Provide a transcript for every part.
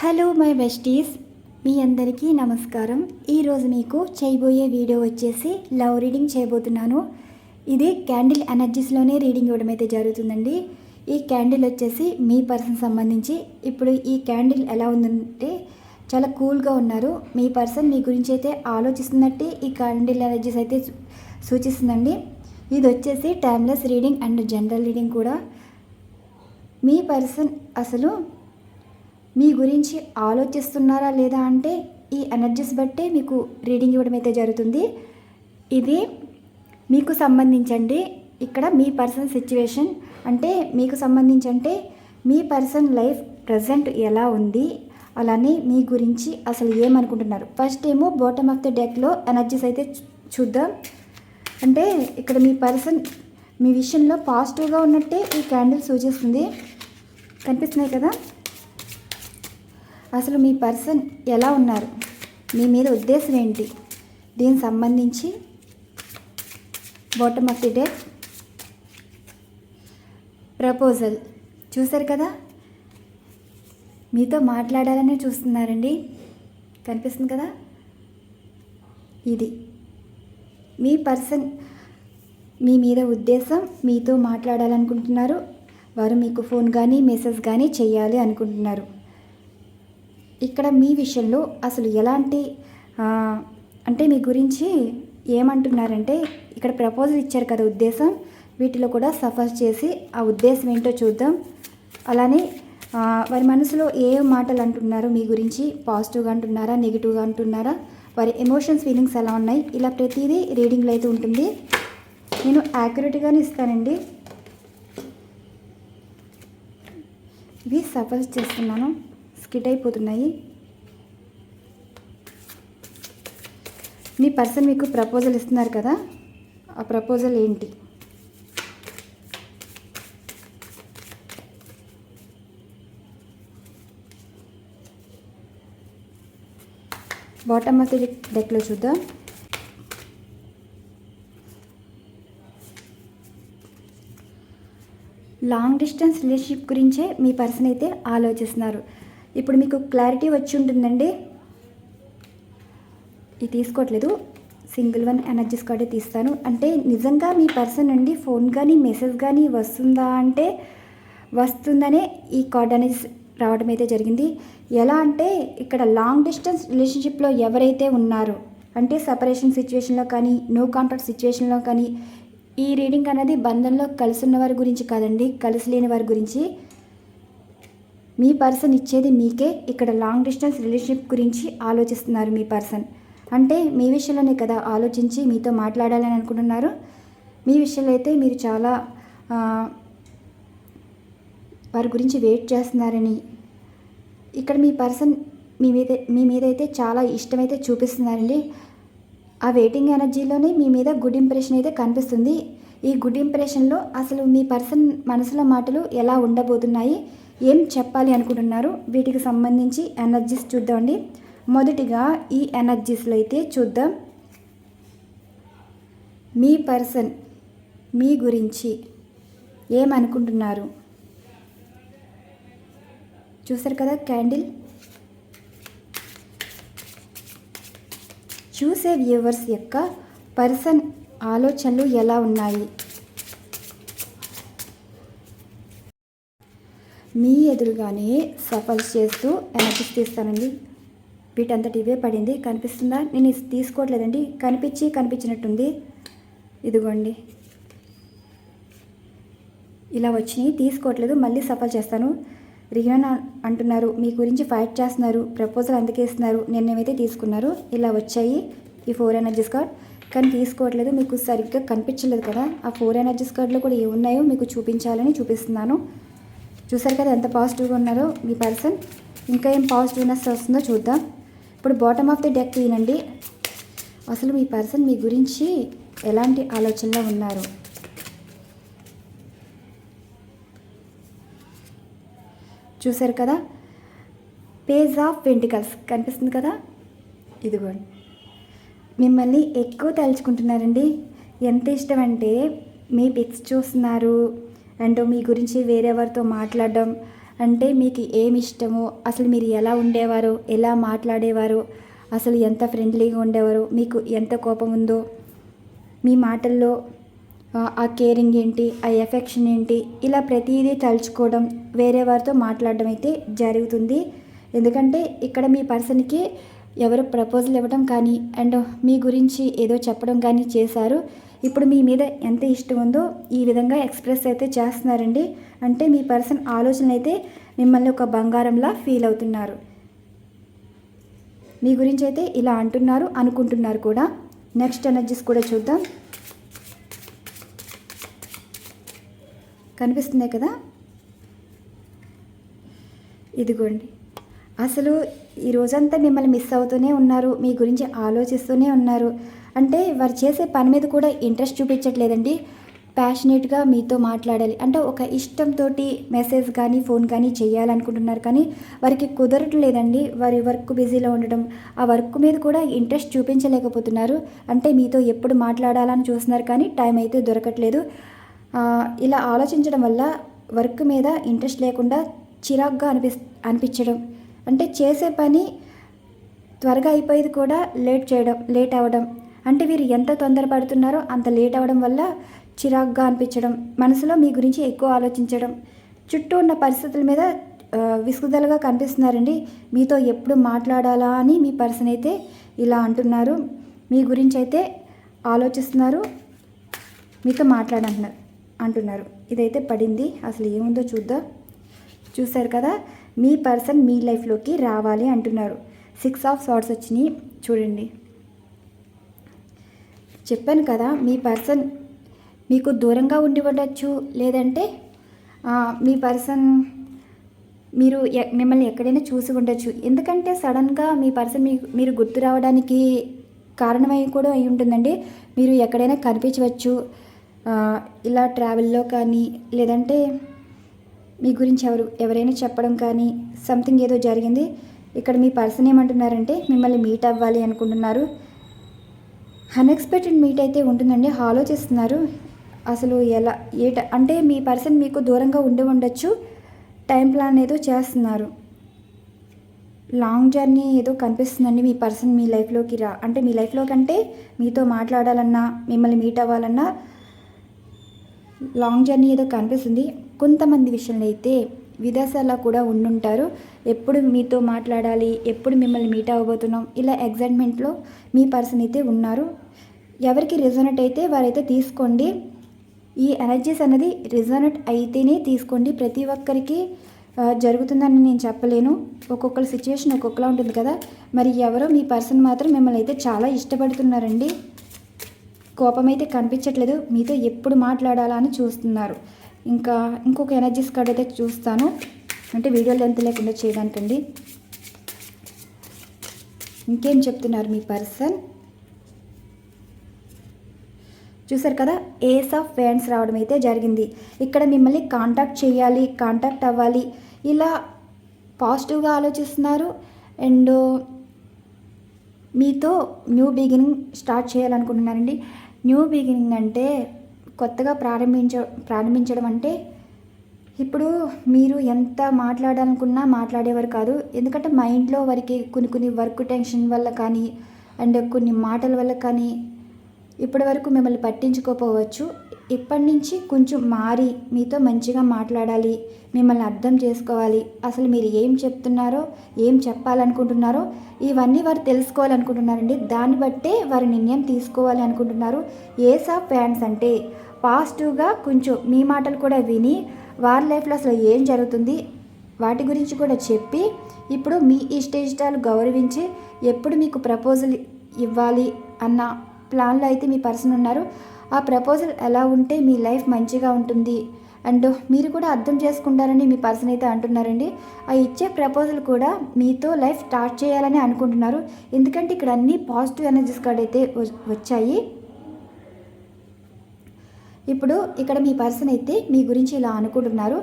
Hello my besties, మీ అందరికీ నమస్కారం. ఈరోజు మీకు చేయబోయే వీడియో వచ్చేసి లవ్ రీడింగ్ చేయబోతున్నాను. ఇది క్యాండిల్ ఎనర్జీస్లోనే రీడింగ్ ఇవ్వడం అయితే జరుగుతుందండి. ఈ క్యాండిల్ వచ్చేసి మీ పర్సన్ సంబంధించి. ఇప్పుడు ఈ క్యాండిల్ ఎలా ఉందంటే చాలా కూల్గా ఉన్నారు. మీ పర్సన్ మీ గురించి అయితే ఆలోచిస్తున్నట్టే ఈ క్యాండిల్ ఎనర్జీస్ అయితే సూచిస్తుందండి. ఇది వచ్చేసి timeless reading and general reading కూడా. మీ పర్సన్ అసలు మీ గురించి ఆలోచిస్తున్నారా లేదా అంటే ఈ ఎనర్జీస్ బట్టే మీకు రీడింగ్ ఇవ్వడం అయితే జరుగుతుంది. ఇది మీకు సంబంధించండి. ఇక్కడ మీ పర్సన్ సిచ్యువేషన్ అంటే మీకు సంబంధించి అంటే మీ పర్సన్ లైఫ్ ప్రజెంట్ ఎలా ఉంది, అలానే మీ గురించి అసలు ఏమనుకుంటున్నారు. ఫస్ట్ ఏమో బాటమ్ ఆఫ్ ద డెక్లో ఎనర్జీస్ అయితే చూద్దాం. అంటే ఇక్కడ మీ పర్సన్ మీ విషయంలో పాజిటివ్గా ఉన్నట్టే ఈ క్యాండిల్ సూచిస్తుంది. కనిపిస్తున్నాయి కదా. అసలు మీ పర్సన్ ఎలా ఉన్నారు, మీ మీద ఉద్దేశం ఏంటి, దీనికి సంబంధించి bottom of the deck proposal చూసారు కదా. మీతో మాట్లాడాలనే చూస్తున్నారండి. కనిపిస్తుంది కదా. ఇది మీ పర్సన్ మీ మీద ఉద్దేశం, మీతో మాట్లాడాలనుకుంటున్నారు. వారు మీకు ఫోన్ కానీ మెసేజ్ కానీ చేయాలి అనుకుంటున్నారు. ఇక్కడ మీ విషయంలో అసలు ఎలాంటి అంటే మీ గురించి ఏమంటున్నారంటే ఇక్కడ ప్రపోజల్ ఇచ్చారు కదా ఉద్దేశం, వీటిలో కూడా సఫర్ చేసి ఆ ఉద్దేశం ఏంటో చూద్దాం. అలానే వారి మనసులో ఏ మాటలు అంటున్నారు మీ గురించి, పాజిటివ్గా అంటున్నారా, నెగిటివ్గా అంటున్నారా, వారి ఎమోషన్స్ ఫీలింగ్స్ ఎలా ఉన్నాయి, ఇలా ప్రతిదీ రీడింగ్లో అయితే ఉంటుంది. నేను యాక్యురేట్గానే ఇస్తానండి. ఇవి సఫర్ చేస్తున్నాను, స్కిట్ అయిపోతున్నాయి. మీ పర్సన్ మీకు ప్రపోజల్ ఇస్తున్నారు కదా, ఆ ప్రపోజల్ ఏంటి? బాటమ్ ఆఫ్ ది డెక్లో చూద్దాం. లాంగ్ డిస్టెన్స్ రిలేషన్షిప్ గురించే మీ పర్సన్ అయితే ఆలోచిస్తున్నారు. ఇప్పుడు మీకు క్లారిటీ వచ్చి ఉంటుందండి. ఇది తీసుకోవట్లేదు, సింగిల్ వన్ ఎనర్జీస్ కార్డే తీస్తాను. అంటే నిజంగా మీ పర్సన్ నుండి ఫోన్ కానీ మెసేజ్ కానీ వస్తుందా అంటే వస్తుందనే ఈ కార్డ్ అనేది రావడం అయితే జరిగింది. ఎలా అంటే ఇక్కడ లాంగ్ డిస్టెన్స్ రిలేషన్షిప్లో ఎవరైతే ఉన్నారో అంటే సపరేషన్ సిచ్యువేషన్లో కానీ నో కాంటాక్ట్ సిచ్యువేషన్లో కానీ ఈ రీడింగ్ అనేది బంధంలో కలిసి ఉన్న వారి గురించి కాదండి, కలిసి లేని వారి గురించి. మీ పర్సన్ ఇచ్చేది మీకే. ఇక్కడ లాంగ్ డిస్టెన్స్ రిలేషన్షిప్ గురించి ఆలోచిస్తున్నారు మీ పర్సన్. అంటే మీ విషయంలోనే కదా ఆలోచించి మీతో మాట్లాడాలని అనుకుంటున్నారు. మీ విషయంలో అయితే మీరు చాలా వారి గురించి వెయిట్ చేస్తున్నారని, ఇక్కడ మీ పర్సన్ మీ మీద అయితే చాలా ఇష్టమైతే చూపిస్తున్నారండి. ఆ వెయిటింగ్ ఎనర్జీలోనే మీ మీద గుడ్ ఇంప్రెషన్ అయితే కనిపిస్తుంది. ఈ గుడ్ ఇంప్రెషన్లో అసలు మీ పర్సన్ మనసులో మాటలు ఎలా ఉండబోతున్నాయి, ఏం చెప్పాలి అనుకుంటున్నారు, వీటికి సంబంధించి ఎనర్జీస్ చూద్దామండి. మొదటిగా ఈ ఎనర్జీస్లో అయితే చూద్దాం. మీ పర్సన్ మీ గురించి ఏమనుకుంటున్నారు చూసారు కదా క్యాండిల్. చూసే వ్యూవర్స్ యొక్క పర్సన్ ఆలోచనలు ఎలా ఉన్నాయి, మీ ఎదురుగానే సఫల్ చేస్తూ ఎనర్జీస్ తీస్తానండి. వీటంతటి ఇవే పడింది. కనిపిస్తుందా? నేను తీసుకోవట్లేదండి, కనిపించినట్టుంది. ఇదిగోండి ఇలా వచ్చినాయి, తీసుకోవట్లేదు. మళ్ళీ సఫల్ చేస్తాను. రియన్ అంటున్నారు, మీ గురించి ఫైట్ చేస్తున్నారు, ప్రపోజల్ అందుకేస్తున్నారు, నిర్ణయమైతే తీసుకున్నారు. ఇలా వచ్చాయి ఈ 4 ఎనర్జీస్ కార్డ్. కానీ తీసుకోవట్లేదు, మీకు సరిగ్గా కనిపించలేదు కదా. ఆ 4 ఎనర్జీస్ కార్డులో కూడా ఏమున్నాయో మీకు చూపించాలని చూపిస్తున్నాను. చూసారు కదా ఎంత పాజిటివ్గా ఉన్నారో మీ పర్సన్. ఇంకా ఏం పాజిటివ్నెస్ వస్తుందో చూద్దాం. ఇప్పుడు బాటమ్ ఆఫ్ ది డెక్ తీనండి. అసలు మీ పర్సన్ మీ గురించి ఎలాంటి ఆలోచనలో ఉన్నారు. చూసారు కదా పేజ్ ఆఫ్ పెంటికల్స్ కనిపిస్తుంది కదా. ఇదిగోండి మిమ్మల్ని ఎక్కువ తలుచుకుంటున్నారండి. ఎంత ఇష్టం అంటే మీ పిక్స్ చూస్తున్నారు అండ్ మీ గురించి వేరేవారితో మాట్లాడడం, అంటే మీకు ఏమి ఇష్టమో, అసలు మీరు ఎలా ఉండేవారో, ఎలా మాట్లాడేవారో, అసలు ఎంత ఫ్రెండ్లీగా ఉండేవారో, మీకు ఎంత కోపం ఉందో, మీ మాటల్లో ఆ కేరింగ్ ఏంటి, ఆ ఎఫెక్షన్ ఏంటి, ఇలా ప్రతిదీ తలుచుకోవడం, వేరే వారితో మాట్లాడడం అయితే జరుగుతుంది. ఎందుకంటే ఇక్కడ మీ పర్సన్కి ఎవరు ప్రపోజల్ ఇవ్వడం కానీ అండ్ మీ గురించి ఏదో చెప్పడం కానీ చేశారు. ఇప్పుడు మీ మీద ఎంత ఇష్టం ఉందో ఈ విధంగా ఎక్స్ప్రెస్ అయితే చేస్తున్నారండి. అంటే మీ పర్సన్ ఆలోచనలు అయితే మిమ్మల్ని ఒక బంగారంలా ఫీల్ అవుతున్నారు. మీ గురించి అయితే ఇలా అంటున్నారు, అనుకుంటున్నారు కూడా. నెక్స్ట్ ఎనర్జీస్ కూడా చూద్దాం. కనిపిస్తుంది కదా, ఇదిగోండి. అసలు ఈ రోజంతా మిమ్మల్ని మిస్ అవుతూనే ఉన్నారు, మీ గురించి ఆలోచిస్తూనే ఉన్నారు. అంటే వారు చేసే పని మీద కూడా ఇంట్రెస్ట్ చూపించట్లేదండి. ప్యాషనేట్గా మీతో మాట్లాడాలి అంటే ఒక ఇష్టంతో మెసేజ్ కానీ ఫోన్ కానీ చేయాలనుకుంటున్నారు, కానీ వారికి కుదరట్లేదండి. వారి వర్క్ బిజీలో ఉండడం, ఆ వర్క్ మీద కూడా ఇంట్రెస్ట్ చూపించలేకపోతున్నారు. అంటే మీతో ఎప్పుడు మాట్లాడాలని చూస్తున్నారు కానీ టైం అయితే దొరకట్లేదు. ఇలా ఆలోచించడం వల్ల వర్క్ మీద ఇంట్రెస్ట్ లేకుండా చిరాగ్గా అనిపించడం, అంటే చేసే పని త్వరగా అయిపోయేది కూడా లేట్ అవ్వడం. అంటే వీరు ఎంత తొందరపడుతున్నారో అంత లేట్ అవ్వడం వల్ల చిరాగ్గా అనిపించడం, మనసులో మీ గురించి ఎక్కువ ఆలోచించడం, చుట్టూ ఉన్న పరిస్థితుల మీద విసుగుదలగా కనిపిస్తున్నారండి. మీతో ఎప్పుడు మాట్లాడాలా అని మీ పర్సన్ అయితే ఇలా అంటున్నారు. మీ గురించి అయితే ఆలోచిస్తున్నారు, మీతో అంటున్నారు. ఇదైతే పడింది, అసలు ఏముందో చూద్దాం. చూశారు కదా, మీ పర్సన్ మీ లైఫ్లోకి రావాలి అంటున్నారు. 6 ఆఫ్ స్వార్డ్స్ వచ్చినాయి చూడండి. చెప్పాను కదా, మీ పర్సన్ మీకు దూరంగా ఉండి ఉండొచ్చు, లేదంటే మీ పర్సన్ మిమ్మల్ని ఎక్కడైనా చూసి ఉండొచ్చు. ఎందుకంటే సడన్గా మీ పర్సన్ మీరు గుర్తు రావడానికి కారణమై కూడా అయి ఉంటుందండి. మీరు ఎక్కడైనా కనిపించవచ్చు, ఇలా ట్రావెల్లో కానీ, లేదంటే మీ గురించి ఎవరైనా చెప్పడం కానీ, సంథింగ్ ఏదో జరిగింది. ఇక్కడ మీ పర్సన్ ఏమంటున్నారంటే మిమ్మల్ని మీట్ అవ్వాలి అనుకుంటున్నారు. అన్ఎక్స్పెక్టెడ్ మీట్ అయితే ఉంటుందండి. ఆలోచిస్తున్నారు అసలు ఎలా అంటే మీ పర్సన్ మీకు దూరంగా ఉండొచ్చు, టైం ప్లాన్ ఏదో చేస్తున్నారు. లాంగ్ జర్నీ ఏదో కనిపిస్తుందండి. మీ పర్సన్ మీ లైఫ్లోకి అంటే మీ లైఫ్లోకి అంటే మీతో మాట్లాడాలన్నా, మిమ్మల్ని మీట్ అవ్వాలన్నా లాంగ్ జర్నీ ఏదో కనిపిస్తుంది. కొంతమంది విషయంలో అయితే విదేశాల్లో కూడా ఉండుంటారు. ఎప్పుడు మీతో మాట్లాడాలి, ఎప్పుడు మిమ్మల్ని మీట్ అవ్వబోతున్నాం, ఇలా ఎగ్జైట్మెంట్లో మీ పర్సన్ అయితే ఉన్నారు. ఎవరికి రిజోనెట్ అయితే వారైతే తీసుకోండి. ఈ ఎనర్జీస్ అనేది రిజోనెట్ అయితేనే తీసుకోండి. ప్రతి ఒక్కరికి జరుగుతుందని నేను చెప్పలేను. ఒక్కొక్కరి సిచ్యువేషన్ ఒక్కొక్కలా ఉంటుంది కదా. మరి ఎవరో మీ పర్సన్ మాత్రం మిమ్మల్ని అయితే చాలా ఇష్టపడుతున్నారండి. కోపం అయితే కనిపించట్లేదు, మీతో ఎప్పుడు మాట్లాడాలా అని చూస్తున్నారు. ఇంకొక ఎనర్జీస్ కార్డ్ అయితే చూస్తాను, అంటే వీడియో లెంత్ లేకుండా చేయడానికండి. ఇంకేం చెప్తున్నారు మీ పర్సన్? చూసారు కదా, ఏస్ ఆఫ్ వ్యాండ్స్ రావడం అయితే జరిగింది. ఇక్కడ మిమ్మల్ని కాంటాక్ట్ చేయాలి, కాంటాక్ట్ అవ్వాలి, ఇలా పాజిటివ్గా ఆలోచిస్తున్నారు. అండ్ మీతో న్యూ బిగినింగ్ స్టార్ట్ చేయాలనుకుంటున్నారండి. న్యూ బిగినింగ్ అంటే కొత్తగా ప్రారంభించడం అంటే ఇప్పుడు మీరు ఎంత మాట్లాడాలనుకున్నా మాట్లాడేవారు కాదు. ఎందుకంటే మైండ్లో వారికి కొన్ని వర్క్ టెన్షన్ వల్ల కానీ అండ్ కొన్ని మాటల వల్ల కానీ ఇప్పటి వరకు మిమ్మల్ని పట్టించుకోకపోవచ్చు. ఇప్పటి నుంచి కొంచెం మారి మీతో మంచిగా మాట్లాడాలి, మిమ్మల్ని అర్థం చేసుకోవాలి, అసలు మీరు ఏం చెప్తున్నారో, ఏం చెప్పాలనుకుంటున్నారో ఇవన్నీ వారు తెలుసుకోవాలనుకుంటున్నారండి. దాన్ని బట్టే వారు నిర్ణయం తీసుకోవాలి అనుకుంటున్నారు. ఏస్ ఆఫ్ వ్యాండ్స్ అంటే పాజిటివ్గా కొంచెం మీ మాటలు కూడా విని వారి లైఫ్లో అసలు ఏం జరుగుతుంది వాటి గురించి కూడా చెప్పి ఇప్పుడు మీ ఇష్టాలు గౌరవించి ఎప్పుడు మీకు ప్రపోజల్ ఇవ్వాలి అన్న ప్లాన్లో అయితే మీ పర్సన్ ఉన్నారు. ఆ ప్రపోజల్ ఎలా ఉంటే మీ లైఫ్ మంచిగా ఉంటుంది అండ్ మీరు కూడా అర్థం చేసుకుంటారని మీ పర్సన్ అయితే అంటున్నారండి. ఆ ఇచ్చే ప్రపోజల్ కూడా మీతో లైఫ్ స్టార్ట్ చేయాలని అనుకుంటున్నారు. ఎందుకంటే ఇక్కడ అన్ని పాజిటివ్ ఎనర్జీస్ కార్డ్ అయితే వచ్చాయి. ఇప్పుడు ఇక్కడ మీ పర్సన్ అయితే మీ గురించి ఇలా అనుకుంటున్నారు.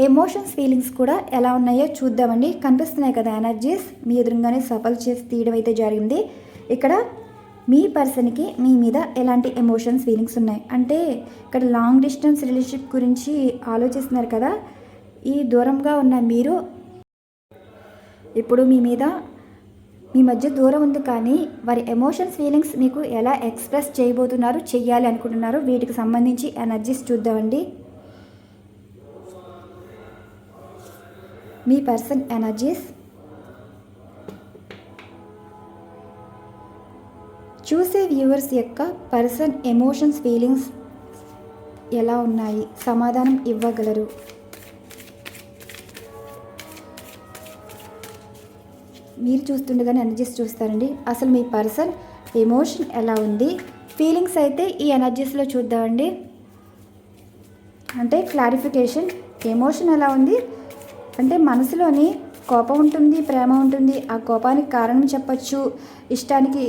ఎమోషన్స్ ఫీలింగ్స్ కూడా ఎలా ఉన్నాయో చూద్దామండి. కనిపిస్తున్నాయి కదా ఎనర్జీస్, మీ ఎదురుగానే సఫల్ చేసి తీయడం అయితే జరిగింది. ఇక్కడ మీ పర్సన్కి మీ మీద ఎలాంటి ఎమోషన్స్ ఫీలింగ్స్ ఉన్నాయి అంటే ఇక్కడ లాంగ్ డిస్టెన్స్ రిలేషన్షిప్ గురించి ఆలోచిస్తున్నారు కదా. ఈ దూరంగా ఉన్న మీరు ఇప్పుడు మీ మధ్య దూరం ఉంది, కానీ వారి ఎమోషన్స్ ఫీలింగ్స్ మీకు ఎలా ఎక్స్ప్రెస్ చేయబోతున్నారు, చెయ్యాలి అనుకుంటున్నారు, వీటికి సంబంధించి ఎనర్జీస్ చూద్దామండి. మీ పర్సన్ ఎనర్జీస్, చూసే వ్యూవర్స్ యొక్క పర్సన్ ఎమోషన్స్ ఫీలింగ్స్ ఎలా ఉన్నాయి, సమాధానం ఇవ్వగలరు. మీరు చూస్తుండగానే ఎనర్జీస్ చూస్తారండి. అసలు మీ పర్సన్ ఎమోషన్ ఎలా ఉంది, ఫీలింగ్స్ అయితే ఈ ఎనర్జీస్లో చూద్దామండి. అంటే క్లారిఫికేషన్, ఎమోషన్ ఎలా ఉంది అంటే మనసులోని కోపం ఉంటుంది, ప్రేమ ఉంటుంది. ఆ కోపానికి కారణం చెప్పచ్చు, ఇష్టానికి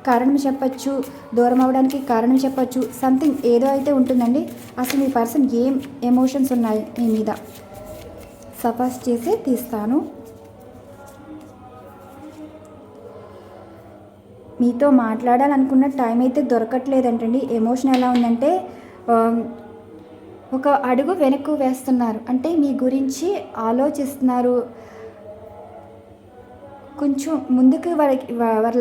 కారణం చెప్పచ్చు, దూరం అవ్వడానికి కారణం చెప్పచ్చు, సంథింగ్ ఏదో అయితే ఉంటుందండి. అసలు మీ పర్సన్ ఏం ఎమోషన్స్ ఉన్నాయి మీ మీద సఫాస్ చేసి తీస్తాను. మీతో మాట్లాడాలనుకున్న టైం అయితే దొరకట్లేదంటండి. ఎమోషన్ ఎలా ఉందంటే ఒక అడుగు వెనక్కు వేస్తున్నారు, అంటే మీ గురించి ఆలోచిస్తున్నారు. కొంచెం ముందుకు వారి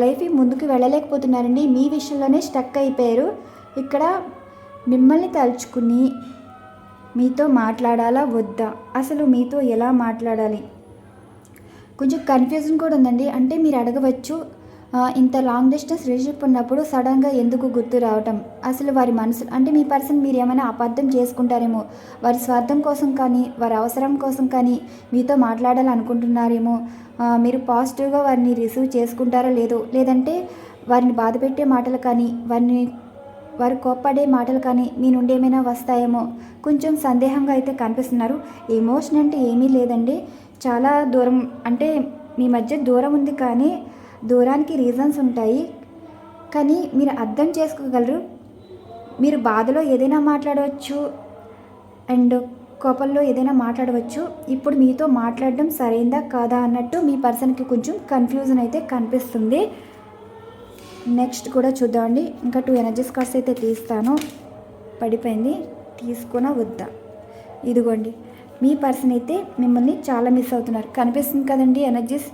లైఫ్ ముందుకు వెళ్ళలేకపోతున్నారండి. మీ విషయంలోనే స్టక్ అయిపోయారు. ఇక్కడ మిమ్మల్ని తలుచుకుని మీతో మాట్లాడాలా వద్దా, అసలు మీతో ఎలా మాట్లాడాలి, కొంచెం కన్ఫ్యూజన్ కూడా ఉందండి. అంటే మీరు అడగవచ్చు, ఇంత లాంగ్ డిస్టెన్స్ రిలేషన్షిప్ ఉన్నప్పుడు సడన్గా ఎందుకు గుర్తు రావటం, అసలు వారి మనసు అంటే మీ పర్సన్ మీరు ఏమైనా అపార్థం చేసుకుంటారేమో, వారి స్వార్థం కోసం కానీ వారి అవసరం కోసం కానీ మీతో మాట్లాడాలనుకుంటున్నారేమో, మీరు పాజిటివ్గా వారిని రిసీవ్ చేసుకుంటారో లేదో, లేదంటే వారిని బాధ పెట్టే మాటలు కానీ వారు కోప్పడే మాటలు కానీ మీ నుండి ఏమైనా వస్తాయేమో కొంచెం సందేహంగా అయితే కనిపిస్తున్నారు. ఎమోషన్ అంటే ఏమీ లేదండి, చాలా దూరం, అంటే మీ మధ్య దూరం ఉంది, కానీ దూరానికి రీజన్స్ ఉంటాయి, కానీ మీరు అర్థం చేసుకోగలరు. మీరు బాధలో ఏదైనా మాట్లాడవచ్చు అండ్ కోపంలో ఏదైనా మాట్లాడవచ్చు. ఇప్పుడు మీతో మాట్లాడడం సరైందా కాదా అన్నట్టు మీ పర్సన్కి కొంచెం కన్ఫ్యూజన్ అయితే కనిపిస్తుంది. నెక్స్ట్ కూడా చూద్దామండి. ఇంకా 2 ఎనర్జీస్ కార్డ్స్ అయితే తీస్తాను. పడిపోయింది, తీసుకున్నా వద్దా. ఇదిగోండి, మీ పర్సన్ అయితే మిమ్మల్ని చాలా మిస్ అవుతున్నారు, కనిపిస్తుంది కదండి ఎనర్జీస్.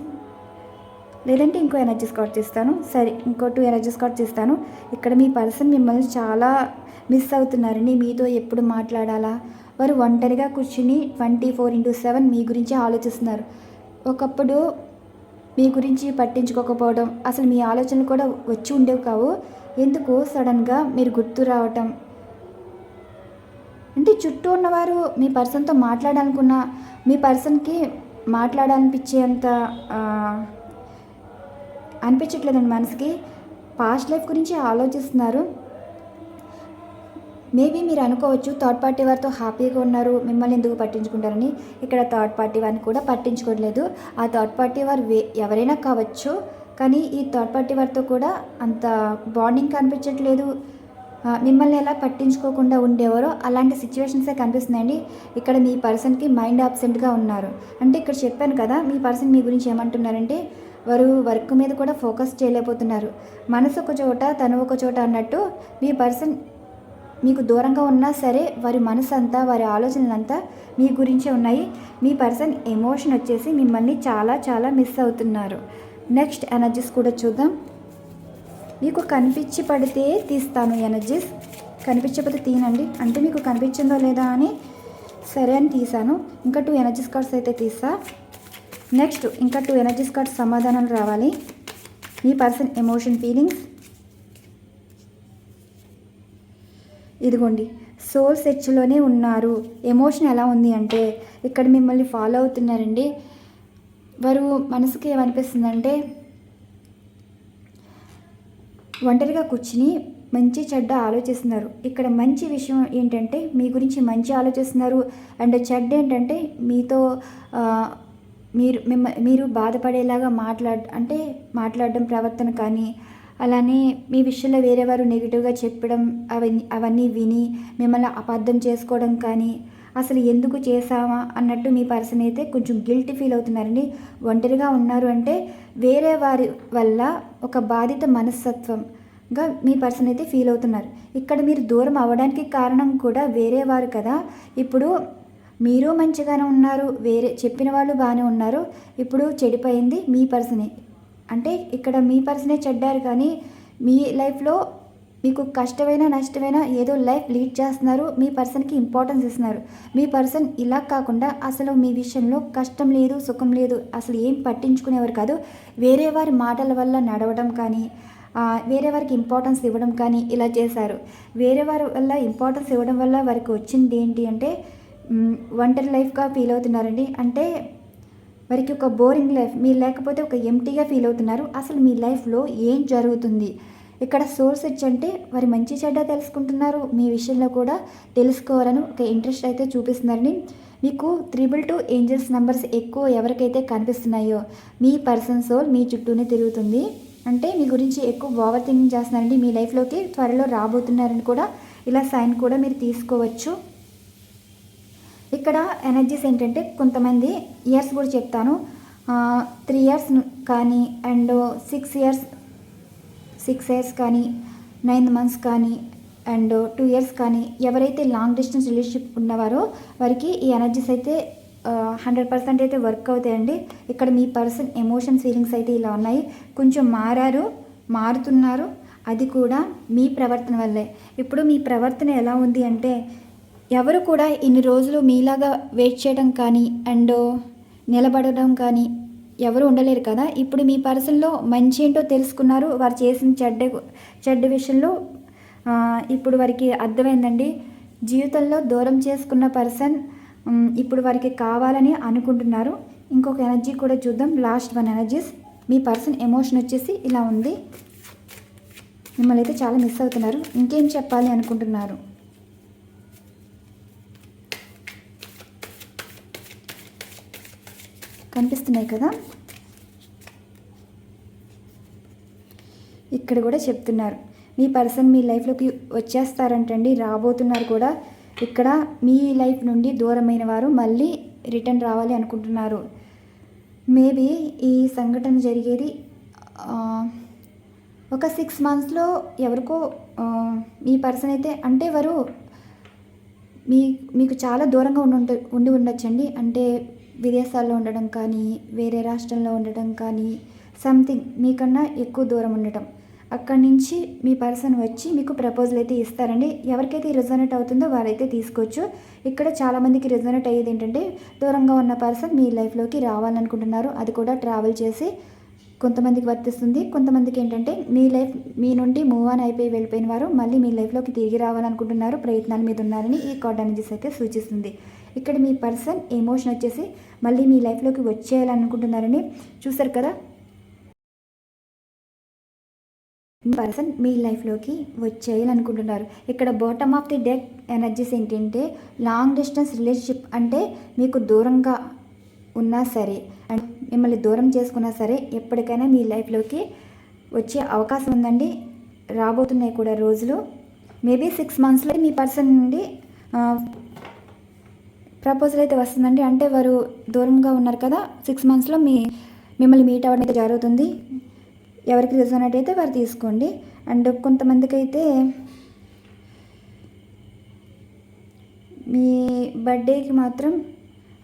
లేదంటే ఇంకో ఎనర్జీస్ కార్డ్ తీస్తాను. సరే, ఇంకో 2 ఎనర్జీస్ కార్డ్ తీస్తాను. ఇక్కడ మీ పర్సన్ మిమ్మల్ని చాలా మిస్ అవుతున్నారండి. మీతో ఎప్పుడు మాట్లాడాలా, వారు ఒంటరిగా కూర్చుని 24/7 మీ గురించి ఆలోచిస్తున్నారు. ఒకప్పుడు మీ గురించి పట్టించుకోకపోవడం, అసలు మీ ఆలోచనలు కూడా వచ్చి ఉండేవి కావు. ఎందుకు సడన్గా మీరు గుర్తు రావటం, అంటే చుట్టూ ఉన్నవారు మీ పర్సన్తో మాట్లాడాలనుకున్న మీ పర్సన్కి మాట్లాడాలనిపించేంత అనిపించట్లేదండి మనసుకి. పాస్ట్ లైఫ్ గురించి ఆలోచిస్తున్నారు. మేబీ మీరు అనుకోవచ్చు, థర్డ్ పార్టీ వారితో హ్యాపీగా ఉన్నారు, మిమ్మల్ని ఎందుకు పట్టించుకుంటారని. ఇక్కడ థర్డ్ పార్టీ వారిని కూడా పట్టించుకోవట్లేదు. ఆ థర్డ్ పార్టీ వారు ఎవరైనా కావచ్చు, కానీ ఈ థర్డ్ పార్టీ వారితో కూడా అంత బాండింగ్ కనిపించట్లేదు. మిమ్మల్ని ఎలా పట్టించుకోకుండా ఉండేవారో అలాంటి సిచ్యువేషన్సే కనిపిస్తున్నాయండి. ఇక్కడ మీ పర్సన్కి మైండ్ అబ్సెంట్గా ఉన్నారు. అంటే ఇక్కడ చెప్పాను కదా, మీ పర్సన్ మీ గురించి ఏమంటున్నారంటే వారు వర్క్ మీద కూడా ఫోకస్ చేయలేకపోతున్నారు. మనసు ఒక చోట, తను ఒక చోట అన్నట్టు మీ పర్సన్ మీకు దూరంగా ఉన్నా సరే వారి మనసు అంతా, వారి ఆలోచనలంతా మీ గురించే ఉన్నాయి. మీ పర్సన్ ఎమోషన్ వచ్చేసి మిమ్మల్ని చాలా చాలా మిస్ అవుతున్నారు. నెక్స్ట్ ఎనర్జీస్ కూడా చూద్దాం. మీకు కనిపించి పడితే తీస్తాను ఎనర్జీస్, కనిపించకపోతే తీనండి. అంటే మీకు కనిపించిందో లేదా అని సరే అని తీసాను. ఇంకా 2 ఎనర్జీస్ కార్డ్స్ అయితే తీసా. నెక్స్ట్ ఇంకా 2 ఎనర్జీస్ కార్డ్స్ సమాధానాలు రావాలి. మీ పర్సన్ ఎమోషన్ ఫీలింగ్స్, ఇదిగోండి సోల్ సెర్చ్లోనే ఉన్నారు. ఎమోషన్ ఎలా ఉంది అంటే ఇక్కడ మిమ్మల్ని ఫాలో అవుతున్నారండి. వారు మనసుకి ఏమనిపిస్తుందంటే ఒంటరిగా కూర్చుని మంచి చెడ్డ ఆలోచిస్తున్నారు. ఇక్కడ మంచి విషయం ఏంటంటే మీ గురించి మంచి ఆలోచిస్తున్నారు, అండ్ చెడ్డ ఏంటంటే మీతో మీరు బాధపడేలాగా మాట్లాడడం ప్రవర్తన కానీ, అలానే మీ విషయంలో వేరే వారు నెగిటివ్గా చెప్పడం అవన్నీ విని మిమ్మల్ని అపార్థం చేసుకోవడం కానీ, అసలు ఎందుకు చేసామా అన్నట్టు మీ పర్సన్ అయితే కొంచెం గిల్టీ ఫీల్ అవుతున్నారండి. ఒంటరిగా ఉన్నారు అంటే వేరే వారి వల్ల ఒక బాధిత మనస్తత్వంగా మీ పర్సన్ అయితే ఫీల్ అవుతున్నారు. ఇక్కడ మీరు దూరం అవ్వడానికి కారణం కూడా వేరే వారు కదా. ఇప్పుడు మీరు మంచిగానే ఉన్నారు, వేరే చెప్పిన వాళ్ళు బాగానే ఉన్నారు, ఇప్పుడు చెడిపోయింది మీ పర్సనే. అంటే ఇక్కడ మీ పర్సనే చెడ్డారు, కానీ మీ లైఫ్లో మీకు కష్టమైన నష్టమైన ఏదో లైఫ్ లీడ్ చేస్తున్నారు, మీ పర్సన్కి ఇంపార్టెన్స్ ఇస్తున్నారు. మీ పర్సన్ ఇలా కాకుండా అసలు మీ విషయంలో కష్టం లేదు, సుఖం లేదు, అసలు ఏం పట్టించుకునేవారు కాదు. వేరే వారి మాటల వల్ల నడవడం కానీ, వేరే వారికి ఇంపార్టెన్స్ ఇవ్వడం కానీ ఇలా చేశారు. వేరే వారి వల్ల ఇంపార్టెన్స్ ఇవ్వడం వల్ల వారికి వచ్చింది ఏంటి అంటే ఒంటరి లైఫ్గా ఫీల్ అవుతున్నారండి. అంటే వారికి ఒక బోరింగ్ లైఫ్, మీరు లేకపోతే ఒక ఎంటీగా ఫీల్ అవుతున్నారు. అసలు మీ లైఫ్లో ఏం జరుగుతుంది? ఇక్కడ సోర్స్ అంటే వారి మంచి చెడ్డ తెలుసుకుంటున్నారు, మీ విషయంలో కూడా తెలుసుకోవాలని ఒక ఇంట్రెస్ట్ అయితే చూపిస్తున్నారని. మీకు 222 ఏంజల్స్ నెంబర్స్ ఎక్కువ ఎవరికైతే కనిపిస్తున్నాయో మీ పర్సన్ సోల్ మీ చుట్టూనే తిరుగుతుంది. అంటే మీ గురించి ఎక్కువ ఓవర్ థింకింగ్ చేస్తున్నారండి. మీ లైఫ్లోకి త్వరలో రాబోతున్నారని కూడా ఇలా సైన్ కూడా మీరు తీసుకోవచ్చు. ఇక్కడ ఎనర్జీస్ ఏంటంటే కొంతమంది ఇయర్స్ కూడా చెప్తాను. 3 ఇయర్స్ కానీ అండ్ 6 ఇయర్స్ కానీ 9 మంత్స్ కానీ అండ్ 2 ఇయర్స్ కానీ ఎవరైతే లాంగ్ డిస్టెన్స్ రిలేషన్షిప్ ఉన్నవారో వారికి ఈ ఎనర్జీస్ అయితే 100% అయితే వర్క్ అవుతాయండి. ఇక్కడ మీ పర్సన్ ఎమోషన్ ఫీలింగ్స్ అయితే ఇలా ఉన్నాయి. కొంచెం మారుతున్నారు, అది కూడా మీ ప్రవర్తన వల్లే. ఇప్పుడు మీ ప్రవర్తన ఎలా ఉంది అంటే ఎవరు కూడా ఇన్ని రోజులు మీలాగా వెయిట్ చేయడం కానీ అండ్ నిలబడడం కానీ ఎవరు ఉండలేరు కదా. ఇప్పుడు మీ పర్సన్లో మంచి ఏంటో తెలుసుకున్నారు, వారు చేసిన చెడ్డ విషయంలో ఇప్పుడు వారికి అర్థమైందండి. జీవితంలో దూరం చేసుకున్న పర్సన్ ఇప్పుడు వారికి కావాలని అనుకుంటున్నారు. ఇంకొక ఎనర్జీ కూడా చూద్దాం. Last 1 energies. మీ పర్సన్ ఎమోషన్ వచ్చేసి ఇలా ఉంది. మిమ్మల్ని అయితే చాలా మిస్ అవుతున్నారు. ఇంకేం చెప్పాలి అనుకుంటున్నారు? కనిపిస్తున్నాయి కదా. ఇక్కడ కూడా చెప్తున్నారు మీ పర్సన్ మీ లైఫ్లోకి వచ్చేస్తారంటండి, రాబోతున్నారు కూడా. ఇక్కడ మీ లైఫ్ నుండి దూరమైన వారు మళ్ళీ రిటర్న్ రావాలి అనుకుంటున్నారు. మేబీ ఈ సంఘటన జరిగేది ఒక 6 మంత్స్లో ఎవరికో మీ పర్సన్ అయితే, అంటే వారు మీకు చాలా దూరంగా ఉండి ఉండొచ్చండి. అంటే విదేశాల్లో ఉండడం కానీ, వేరే రాష్ట్రంలో ఉండడం కానీ, సంథింగ్ మీకన్నా ఎక్కువ దూరం ఉండటం. అక్కడి నుంచి మీ పర్సన్ వచ్చి మీకు ప్రపోజల్ అయితే ఇస్తారండి. ఎవరికైతే రెజొనేట్ అవుతుందో వారైతే తీసుకోవచ్చు. ఇక్కడ చాలామందికి రెజొనేట్ అయ్యేది ఏంటంటే దూరంగా ఉన్న పర్సన్ మీ లైఫ్లోకి రావాలనుకుంటున్నారు, అది కూడా ట్రావెల్ చేసి. కొంతమందికి వర్తిస్తుంది. కొంతమందికి ఏంటంటే మీ నుండి మూవ్ ఆన్ అయిపోయి వెళ్ళిపోయిన వారు మళ్ళీ మీ లైఫ్లోకి తిరిగి రావాలనుకుంటున్నారు, ప్రయత్నాల మీద ఉన్నారని ఈ కార్డ్ ఎనర్జీస్ అయితే సూచిస్తుంది. ఇక్కడ మీ పర్సన్ ఎమోషన్ వచ్చేసి మళ్ళీ మీ లైఫ్లోకి వచ్చేయాలనుకుంటున్నారని చూసారు కదా. మీ పర్సన్ మీ లైఫ్లోకి వచ్చేయాలనుకుంటున్నారు. ఇక్కడ bottom of the deck energies ఏంటంటే లాంగ్ డిస్టెన్స్ రిలేషన్షిప్, అంటే మీకు దూరంగా ఉన్నా సరే అండ్ మిమ్మల్ని దూరం చేసుకున్నా సరే ఎప్పటికైనా మీ లైఫ్లోకి వచ్చే అవకాశం ఉందండి. రాబోతున్నాయి కూడా రోజులు. మేబీ 6 మంత్స్లో మీ పర్సన్ నుండి ప్రపోజల్ అయితే వస్తుందండి. అంటే వారు దూరంగా ఉన్నారు కదా, 6 మంత్స్లో మిమ్మల్ని మీట్ అవ్వడం అయితే జరుగుతుంది. ఎవరికి రెజొనేట్ అయితే వారు తీసుకోండి. అండ్ కొంతమందికి అయితే మీ బర్త్డేకి మాత్రం,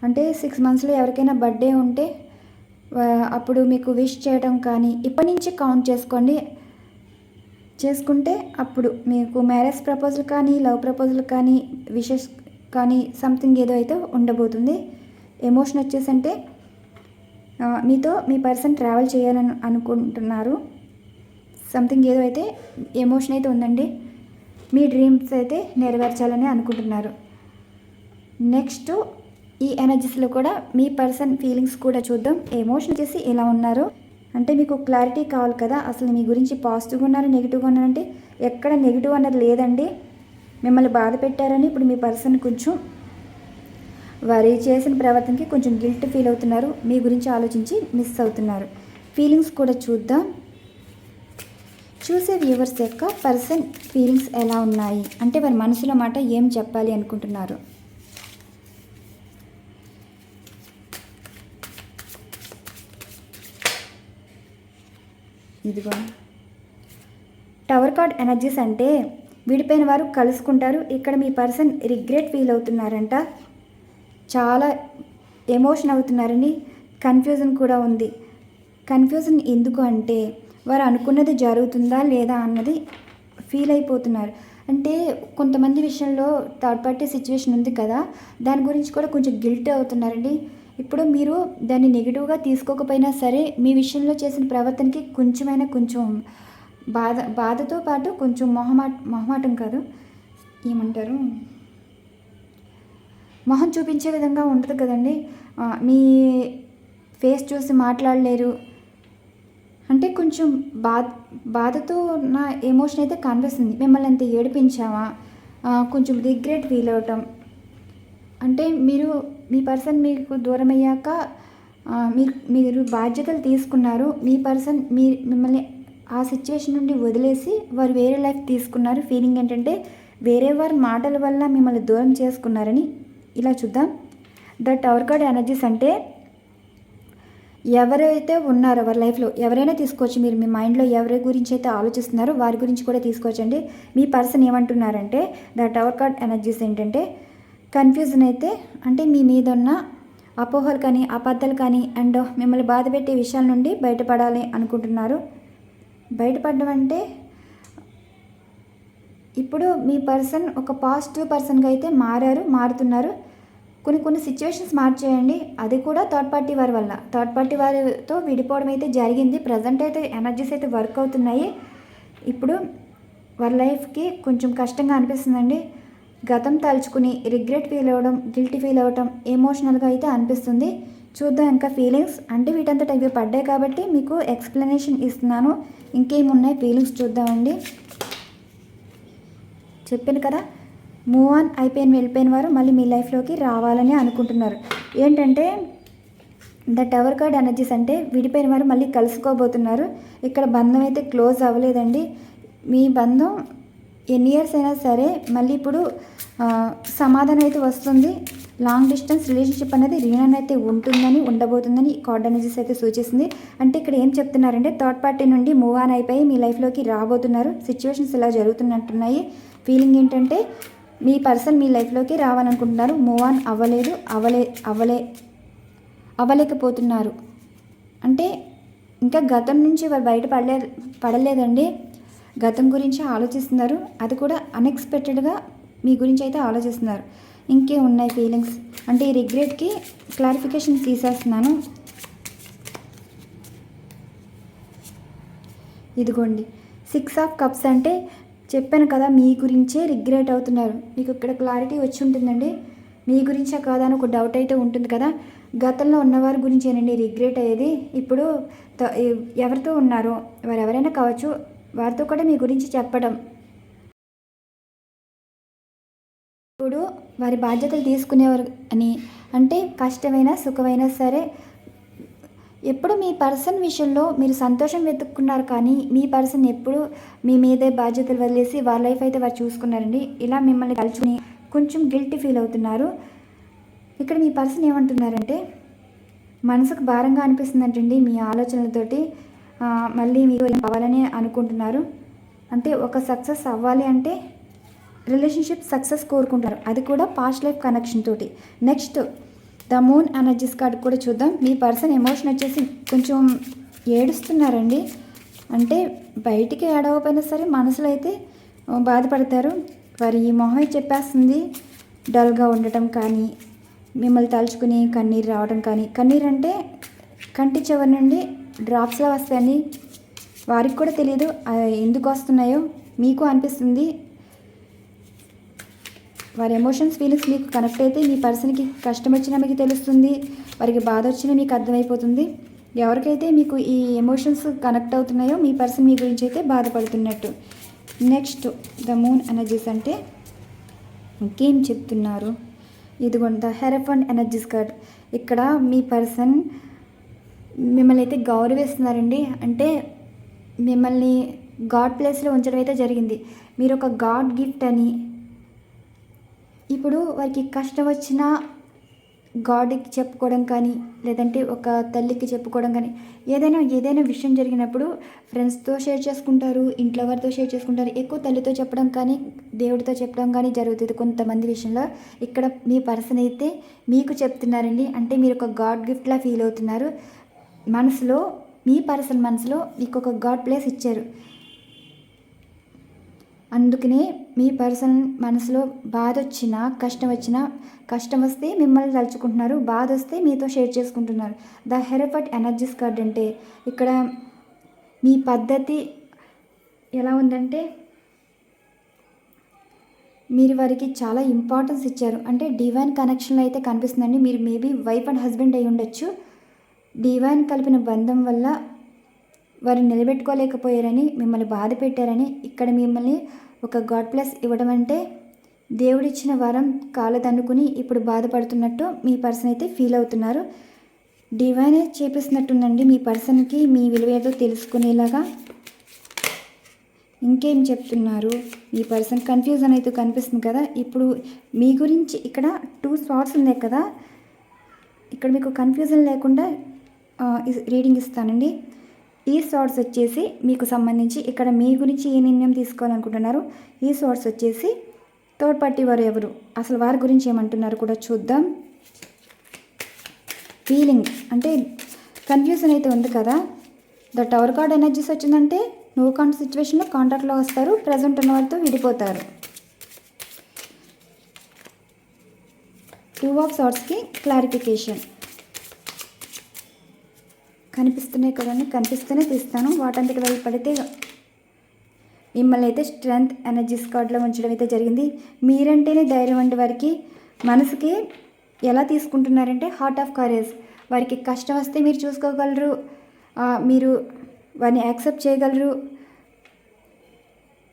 అంటే 6 మంత్స్లో ఎవరికైనా బర్త్డే ఉంటే అప్పుడు మీకు విష్ చేయడం కానీ ఇప్పటి నుంచి కౌంట్ చేసుకుంటే అప్పుడు మీకు మ్యారేజ్ ప్రపోజల్ కానీ, లవ్ ప్రపోజల్ కానీ, విషెస్ కానీ సంథింగ్ ఏదో అయితే ఉండబోతుంది. ఎమోషన్ వచ్చేసంటే మీతో మీ పర్సన్ ట్రావెల్ చేయాలని అనుకుంటున్నారు. సంథింగ్ ఏదో అయితే ఎమోషన్ అయితే ఉందండి. మీ డ్రీమ్స్ అయితే నెరవేర్చాలని అనుకుంటున్నారు. నెక్స్ట్ ఈ ఎనర్జీస్లో కూడా మీ పర్సన్ ఫీలింగ్స్ కూడా చూద్దాం. ఎమోషన్ వచ్చేసి ఎలా ఉన్నారు అంటే మీకు క్లారిటీ కావాలి కదా, అసలు మీ గురించి పాజిటివ్గా ఉన్నారు, నెగిటివ్గా ఉన్నారంటే ఎక్కడ నెగిటివ్ అన్నది లేదండి. మిమ్మల్ని బాధ పెట్టారని ఇప్పుడు మీ పర్సన్ కొంచెం వారి చేసిన ప్రవర్తనకి కొంచెం గిల్ట్ ఫీల్ అవుతున్నారు, మీ గురించి ఆలోచించి మిస్ అవుతున్నారు. ఫీలింగ్స్ కూడా చూద్దాం. చూసే వ్యూవర్స్ యొక్క పర్సన్ ఫీలింగ్స్ ఎలా ఉన్నాయి అంటే వారి మనసులో మాట ఏం చెప్పాలి అనుకుంటున్నారు. ఇదిగో టవర్ కార్డ్ ఎనర్జీస్ అంటే విడిపోయిన వారు కలుసుకుంటారు. ఇక్కడ మీ పర్సన్ రిగ్రెట్ ఫీల్ అవుతున్నారంట. చాలా ఎమోషన్ అవుతున్నారని కన్ఫ్యూజన్ కూడా ఉంది. కన్ఫ్యూజన్ ఎందుకు అంటే వారు అనుకున్నది జరుగుతుందా లేదా అన్నది ఫీల్ అయిపోతున్నారు. అంటే కొంతమంది విషయంలో థర్డ్ పార్టీ సిచ్యువేషన్ ఉంది కదా, దాని గురించి కూడా కొంచెం గిల్ట్ అవుతున్నారండి. ఇప్పుడు మీరు దాన్ని నెగిటివ్గా తీసుకోకపోయినా సరే మీ విషయంలో చేసిన ప్రవర్తనకి కొంచెం బాధతో పాటు కొంచెం మొహమాటం కాదు, ఏమంటారు, మొహం చూపించే విధంగా ఉంటుంది కదండి. మీ ఫేస్ చూసి మాట్లాడలేరు అంటే కొంచెం బాధతో నా ఎమోషన్ అయితే కనిపిస్తుంది. మిమ్మల్ని అంత ఏడిపించామా, కొంచెం రిగ్రెట్ ఫీల్ అవటం. అంటే మీ పర్సన్ మీకు దూరం అయ్యాక మీరు బాధ్యతలు తీసుకున్నారు. మీ పర్సన్ మిమ్మల్ని ఆ సిచ్యువేషన్ నుండి వదిలేసి వారు వేరే లైఫ్ తీసుకున్నారు. ఫీలింగ్ ఏంటంటే వేరే వారి మాటల వల్ల మిమ్మల్ని దూరం చేసుకున్నారని. ఇలా చూద్దాం. ద టవర్ కార్డ్ ఎనర్జీస్ అంటే ఎవరైతే ఉన్నారో వారి లైఫ్లో ఎవరైనా తీసుకోవచ్చు. మీరు మీ మైండ్లో ఎవరి గురించి అయితే ఆలోచిస్తున్నారో వారి గురించి కూడా తీసుకోవచ్చండి. మీ పర్సన్ ఏమంటున్నారంటే ద టవర్ కార్డ్ ఎనర్జీస్ ఏంటంటే కన్ఫ్యూజన్ అయితే అంటే మీ మీద ఉన్న అపోహలు కానీ అబద్ధాలు కానీ అండ్ మిమ్మల్ని బాధ పెట్టే విషయాల నుండి బయటపడాలి అనుకుంటున్నారు. బయటపడడం అంటే ఇప్పుడు మీ పర్సన్ ఒక పాజిటివ్ పర్సన్గా అయితే మారుతున్నారు. కొన్ని సిచ్యువేషన్స్ మార్చేయండి. అది కూడా థర్డ్ పార్టీ వారి వల్ల. థర్డ్ పార్టీ వారితో విడిపోవడం అయితే జరిగింది. ప్రజెంట్ అయితే ఎనర్జీస్ అయితే వర్క్ అవుతున్నాయి. ఇప్పుడు వారి లైఫ్కి కొంచెం కష్టంగా అనిపిస్తుందండి. గతం తలుచుకుని రిగ్రెట్ ఫీల్ అవ్వడం, గిల్టీ ఫీల్ అవ్వడం, ఎమోషనల్గా అయితే అనిపిస్తుంది. చూద్దాం ఇంకా ఫీలింగ్స్ అంటే వీటంతట ఇవి పడ్డాయి కాబట్టి మీకు ఎక్స్ప్లెనేషన్ ఇస్తున్నాను. ఇంకేమున్నాయి ఫీలింగ్స్ చూద్దామండి. చెప్పాను కదా, మూవ్ ఆన్ వెళ్ళిపోయిన వారు మళ్ళీ మీ లైఫ్లోకి రావాలని అనుకుంటున్నారు. ఏంటంటే ద టవర్ కార్డ్ ఎనర్జీస్ అంటే విడిపోయిన వారు మళ్ళీ కలుసుకోబోతున్నారు. ఇక్కడ బంధం అయితే క్లోజ్ అవ్వలేదండి. మీ బంధం ఎన్ని ఇయర్స్ అయినా సరే మళ్ళీ ఇప్పుడు సమాధానం అయితే వస్తుంది. లాంగ్ డిస్టెన్స్ రిలేషన్షిప్ అనేది రీయూనియన్ అయితే ఉండబోతుందని కార్డ్ ఎనర్జీస్ అయితే సూచిస్తుంది. అంటే ఇక్కడ ఏం చెప్తున్నారంటే థర్డ్ పార్టీ నుండి మూవ్ ఆన్ అయిపోయి మీ లైఫ్లోకి రాబోతున్నారు. సిచ్యువేషన్స్ ఇలా జరుగుతున్నట్టున్నాయి. ఫీలింగ్ ఏంటంటే మీ పర్సన్ మీ లైఫ్లోకి రావాలనుకుంటున్నారు. Move on అవ్వలేకపోతున్నారు. అంటే ఇంకా గతం నుంచి వారు పడలేదండి. గతం గురించి ఆలోచిస్తున్నారు. అది కూడా అన్ఎక్స్పెక్టెడ్గా మీ గురించి అయితే ఆలోచిస్తున్నారు. ఇంకే ఉన్నాయి ఫీలింగ్స్ అంటే ఈ రిగ్రెట్కి క్లారిఫికేషన్ తీసేస్తున్నాను. ఇదిగోండి 6 ఆఫ్ కప్స్ అంటే చెప్పాను కదా మీ గురించే రిగ్రెట్ అవుతున్నారు. మీకు ఇక్కడ క్లారిటీ వచ్చి ఉంటుందండి. మీ గురించే కాదా అని ఒక డౌట్ అయితే ఉంటుంది కదా. గతంలో ఉన్నవారి గురించేనండి రిగ్రెట్ అయ్యేది. ఇప్పుడు ఎవరితో ఉన్నారో వారు ఎవరైనా కావచ్చు, వారితో కూడా మీ గురించి చెప్పడం. ఇప్పుడు వారి బాధ్యతలు తీసుకునేవారు అని అంటే కష్టమైనా సుఖమైనా సరే ఎప్పుడు మీ పర్సన్ విషయంలో మీరు సంతోషం వెతుక్కున్నారు కానీ మీ పర్సన్ ఎప్పుడు మీ మీదే బాధ్యతలు వదిలేసి వారి లైఫ్ అయితే వారు చూసుకున్నారండి. ఇలా మిమ్మల్ని కలుసుకుని కొంచెం గిల్టీ ఫీల్ అవుతున్నారు. ఇక్కడ మీ పర్సన్ ఏమంటున్నారంటే మనసుకు భారంగా అనిపిస్తుందంటండి మీ ఆలోచనలతోటి. మళ్ళీ మీరు ఏం కావాలని అనుకుంటున్నారు. అంటే ఒక సక్సెస్ అవ్వాలి అంటే రిలేషన్షిప్ సక్సెస్ కోరుకుంటారు. అది కూడా పాస్ట్ లైఫ్ కనెక్షన్ తోటి. Next the moon energies card కూడా చూద్దాం. మీ పర్సన్ ఎమోషన్ వచ్చేసి కొంచెం ఏడుస్తున్నారండి. అంటే బయటికి ఏడవకపోయినా సరే మనసులో అయితే బాధపడతారు. వారి ఈ మొహం చెప్పేస్తుంది డల్గా ఉండటం కానీ మిమ్మల్ని తలుచుకుని కన్నీరు రావడం కానీ. కన్నీరు అంటే కంటి చివరి నుండి డ్రాప్స్లో వస్తాయని వారికి కూడా తెలియదు ఎందుకు వస్తున్నాయో. మీకు అనిపిస్తుంది. వారి ఎమోషన్స్ ఫీలింగ్స్ మీకు కనెక్ట్ అయితే మీ పర్సన్కి కష్టం వచ్చినా మీకు తెలుస్తుంది, వారికి బాధ వచ్చినా మీకు అర్థమైపోతుంది. ఎవరికైతే మీకు ఈ ఎమోషన్స్ కనెక్ట్ అవుతున్నాయో మీ పర్సన్ మీ గురించి అయితే బాధపడుతున్నట్టు. నెక్స్ట్ ద మూన్ ఎనర్జీస్ అంటే ఇంకేం చెప్తున్నారు. ఇదిగోండి ద హెరఫండ్ ఎనర్జీస్ కార్డ్. ఇక్కడ మీ పర్సన్ మిమ్మల్ని అయితే గౌరవిస్తున్నారండి. అంటే మిమ్మల్ని గాడ్ ప్లేస్లో ఉంచడం అయితే జరిగింది. మీరు ఒక గాడ్ గిఫ్ట్ అని. ఇప్పుడు వారికి కష్టం వచ్చినా గాడ్కి చెప్పుకోవడం కానీ, లేదంటే ఒక తల్లికి చెప్పుకోవడం కానీ, ఏదైనా విషయం జరిగినప్పుడు ఫ్రెండ్స్తో షేర్ చేసుకుంటారు, ఇంట్లో వారితో షేర్ చేసుకుంటారు. ఎక్కువ తల్లితో చెప్పడం కానీ, దేవుడితో చెప్పడం కానీ జరుగుతుంది కొంతమంది విషయంలో. ఇక్కడ మీ పర్సన్ అయితే మీకు చెప్తున్నారండి. అంటే మీరు ఒక గాడ్ గిఫ్ట్లా ఫీల్ అవుతున్నారు. మనసులో, మీ పర్సన్ మనసులో మీకు ఒక గాడ్ ప్లేస్ ఇచ్చారు. అందుకనే మీ పర్సన్ మనసులో బాధ వచ్చినా, కష్టం వస్తే మిమ్మల్ని తలుచుకుంటున్నారు, బాధ వస్తే మీతో షేర్ చేసుకుంటున్నారు. ద హెరఫట్ ఎనర్జీస్ కార్డ్ అంటే ఇక్కడ మీ పద్ధతి ఎలా ఉందంటే, మీరు వారికి చాలా ఇంపార్టెన్స్ ఇచ్చారు. అంటే డివైన్ కనెక్షన్లో అయితే కనిపిస్తుందండి. మీరు మేబీ వైఫ్ అండ్ హస్బెండ్ అయి ఉండొచ్చు. డివైన్ కలిపిన బంధం వల్ల వారు నిలబెట్టుకోలేకపోయారని, మిమ్మల్ని బాధ పెట్టారని, ఇక్కడ మిమ్మల్ని ఒక గాడ్ ప్లస్ ఇవ్వడం అంటే దేవుడిచ్చిన వరం కాలదన్నుకుని ఇప్పుడు బాధపడుతున్నట్టు మీ పర్సన్ అయితే ఫీల్ అవుతున్నారు. డివైనే చేపిస్తున్నట్టుందండి మీ పర్సన్కి మీ విలువ ఏదో తెలుసుకునేలాగా. ఇంకేం చెప్తున్నారు మీ పర్సన్? కన్ఫ్యూజన్ అయితే కనిపిస్తుంది కదా. ఇప్పుడు మీ గురించి ఇక్కడ 2 స్పాట్స్ ఉన్నాయి కదా, ఇక్కడ మీకు కన్ఫ్యూజన్ లేకుండా రీడింగ్ ఇస్తానండి. ఈ స్వార్డ్స్ వచ్చేసి మీకు సంబంధించి ఇక్కడ మీ గురించి ఏ నిర్ణయం తీసుకోవాలనుకుంటున్నారు. ఈ స్వార్డ్స్ వచ్చేసి థర్డ్ పార్టీ వారు ఎవరు, అసలు వారి గురించి ఏమంటున్నారు కూడా చూద్దాం. ఫీలింగ్ అంటే కన్ఫ్యూజన్ అయితే ఉంది కదా. ద టవర్ కార్డ్ ఎనర్జీస్ వచ్చిందంటే నో కాంటాక్ట్ సిచ్యువేషన్లో కాంటాక్ట్లో వస్తారు, ప్రజెంట్ ఉన్న వారితో విడిపోతారు. 2 ఆఫ్ స్వార్డ్స్కి క్లారిఫికేషన్ కనిపిస్తున్నాయి కదండి, కనిపిస్తూనే తీస్తాను. వాటంతటి అవి పడితే మిమ్మల్ని అయితే స్ట్రెంగ్త్ ఎనర్జీస్ కార్డులో ఉంచడం అయితే జరిగింది. మీరంటేనే ధైర్యం అండి. వారికి మనసుకి ఎలా తీసుకుంటున్నారంటే హార్ట్ ఆఫ్ కరేజ్. వారికి కష్టం వస్తే మీరు చూసుకోగలరు, మీరు వారిని యాక్సెప్ట్ చేయగలరు.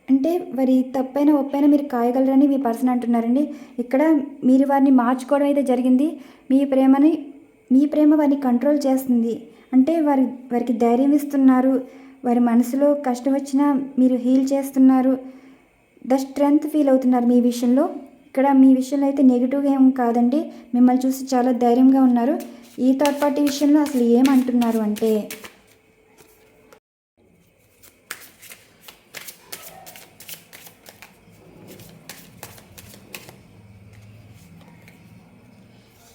అంటే వారి తప్పైనా ఒప్పైనా మీరు కాయగలరని మీ పర్సన్ అంటున్నారండి. ఇక్కడ మీరు వారిని మార్చుకోవడం అయితే జరిగింది. మీ ప్రేమ వారిని కంట్రోల్ చేస్తుంది. అంటే వారికి ధైర్యం ఇస్తున్నారు. వారి మనసులో కష్టం వచ్చినా మీరు హీల్ చేస్తున్నారు. ద స్ట్రెంగ్త్ ఫీల్ అవుతున్నారు మీ విషయంలో. ఇక్కడ మీ విషయంలో అయితే నెగిటివ్గా ఏం కాదండి. మిమ్మల్ని చూసి చాలా ధైర్యంగా ఉన్నారు. ఈ థర్డ్ పార్టీ విషయంలో అసలు ఏమంటున్నారు అంటే,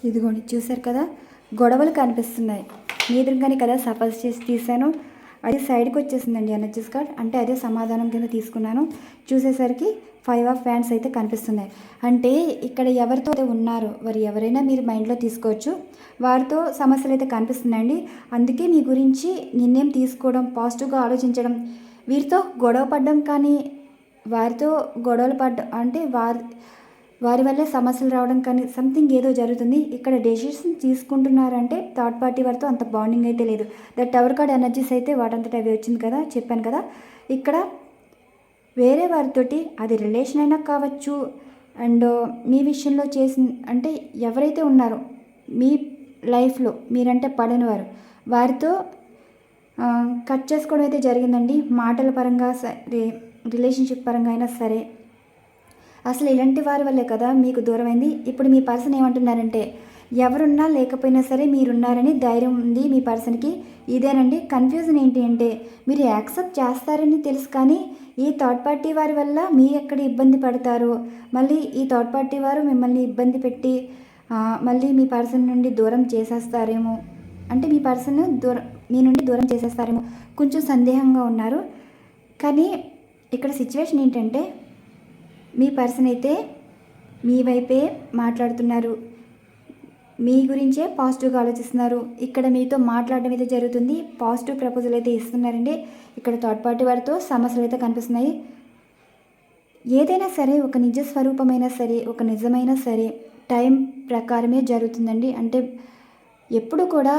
ఇదిగోండి చూసారు కదా, గొడవలు కనిపిస్తున్నాయి. మీ ఎదురుగానే కదా సపోజ్ చేసి తీసాను, అది సైడ్కి వచ్చేసిందండి ఎనర్జీస్ కార్డ్. అంటే అదే సమాధానం కింద తీసుకున్నాను. చూసేసరికి 5 ఆఫ్ ఫ్యాన్స్ అయితే కనిపిస్తున్నాయి. అంటే ఇక్కడ ఎవరితో ఉన్నారో వారు ఎవరైనా మీరు మైండ్లో తీసుకోవచ్చు. వారితో సమస్యలు అయితే కనిపిస్తున్నాయండి. అందుకే మీ గురించి నిర్ణయం తీసుకోవడం, పాజిటివ్గా ఆలోచించడం, వీరితో గొడవ పడడం కానీ, వారితో గొడవలు పడ్డం అంటే వారి వల్లే సమస్యలు రావడం కానీ సంథింగ్ ఏదో జరుగుతుంది. ఇక్కడ డెసిషన్ తీసుకుంటున్నారంటే థర్డ్ పార్టీ వారితో అంత బాండింగ్ అయితే లేదు. ద టవర్ కార్డ్ ఎనర్జీస్ అయితే వాటంతట అవి వచ్చింది కదా, చెప్పాను కదా. ఇక్కడ వేరే వారితోటి అది రిలేషన్ అయినా కావచ్చు, అండ్ మీ విషయంలో అంటే ఎవరైతే ఉన్నారో మీ లైఫ్లో మీరంటే పడని వారితో కట్ చేసుకోవడం అయితే జరిగిందండి. మాటల పరంగా సరే, రిలేషన్షిప్ పరంగా అయినా సరే. అసలు ఇలాంటి వారి వల్లే కదా మీకు దూరమైంది. ఇప్పుడు మీ పర్సన్ ఏమంటున్నారంటే, ఎవరున్నా లేకపోయినా సరే మీరున్నారని ధైర్యం ఉంది మీ పర్సన్కి. ఇదేనండి కన్ఫ్యూజన్. ఏంటి అంటే మీరు యాక్సెప్ట్ చేస్తారని తెలుసు, కానీ ఈ థర్డ్ పార్టీ వారి వల్ల మీ ఎక్కడ ఇబ్బంది పడతారో, మళ్ళీ ఈ థర్డ్ పార్టీ వారు మిమ్మల్ని ఇబ్బంది పెట్టి మళ్ళీ మీ పర్సన్ నుండి దూరం చేసేస్తారేమో, అంటే మీ పర్సన్ మీ నుండి దూరం చేసేస్తారేమో కొంచెం సందేహంగా ఉన్నారు. కానీ ఇక్కడ సిచ్యువేషన్ ఏంటంటే మీ పర్సన్ అయితే మీ వైపే మాట్లాడుతున్నారు, మీ గురించే పాజిటివ్గా ఆలోచిస్తున్నారు. ఇక్కడ మీతో మాట్లాడడం అయితే జరుగుతుంది. పాజిటివ్ ప్రపోజల్ అయితే ఇస్తున్నారండి. ఇక్కడ థర్డ్ పార్టీ వారితో సమస్యలు అయితే కనిపిస్తున్నాయి. ఏదైనా సరే, ఒక నిజ స్వరూపమైనా సరే, ఒక నిజమైనా సరే టైం ప్రకారమే జరుగుతుందండి. అంటే ఎప్పుడు కూడా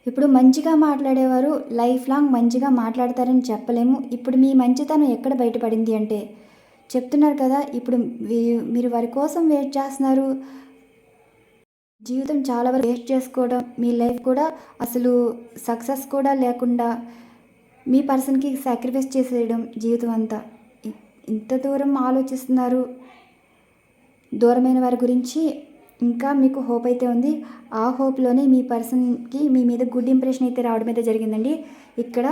ఇప్పుడు మంచిగా మాట్లాడేవారు లైఫ్ లాంగ్ మంచిగా మాట్లాడతారని చెప్పలేము. ఇప్పుడు మీ మంచితనం ఎక్కడ బయటపడింది అంటే చెప్తున్నారు కదా, ఇప్పుడు మీరు వారి కోసం వెయిట్ చేస్తున్నారు. జీవితం చాలా వరకు వేస్ట్ చేసుకోవడం, మీ లైఫ్ కూడా అసలు సక్సెస్ కూడా లేకుండా మీ పర్సన్కి సాక్రిఫైస్ చేసేయడం జీవితం అంతా. ఇంత దూరం ఆలోచిస్తున్నారు. దూరమైన వారి గురించి ఇంకా మీకు హోప్ అయితే ఉంది. ఆ హోప్లోనే మీ పర్సన్కి మీ మీద గుడ్ ఇంప్రెషన్ అయితే రావడం అయితే జరిగిందండి. ఇక్కడ